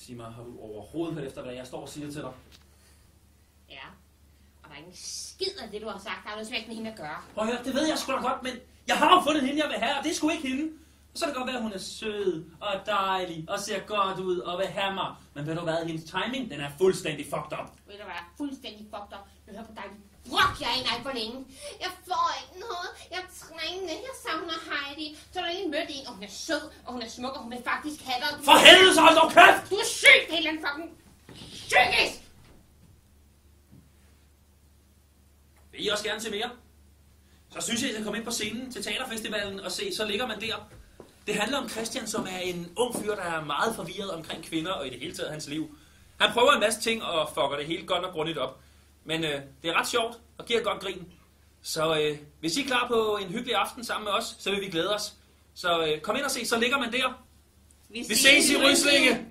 Sig mig, har du overhovedet hørt efter, hvad jeg står og siger til dig? Ja, og der er ingen skid af det, du har sagt. Der er noget svært med hende at gøre. Prøv at høre, det ved jeg sgu da godt, men jeg har jo fundet hende, jeg vil have, og det er sgu ikke hende. Så kan det godt være, at hun er sød og dejlig og ser godt ud og vil have mig. Men ved du hvad, hendes timing, den er fuldstændig fucked up. Ved du hvad, fuldstændig fucked up. Jeg hører på dig. Brok, jeg er ikke alt for længe. Jeg får ikke noget. Jeg er trængende. Jeg savner Heidi. Så har du lige mødt en, og hun er sød, og hun er smuk, og hun vil faktisk have dig. For helvede, så hold dog kæft! Du er syg, det er helt fucking psykisk! Vil I også gerne se mere? Så synes jeg, at I skal komme ind på scenen til teaterfestivalen og se, så ligger man der. Det handler om Christian, som er en ung fyr, der er meget forvirret omkring kvinder og i det hele taget hans liv. Han prøver en masse ting og fucker det helt godt og grundigt op. Men det er ret sjovt og giver et godt grin. Så hvis I er klar på en hyggelig aften sammen med os, så vil vi glæde os. Så kom ind og se, så ligger man der. Vi ses i Ryslinge!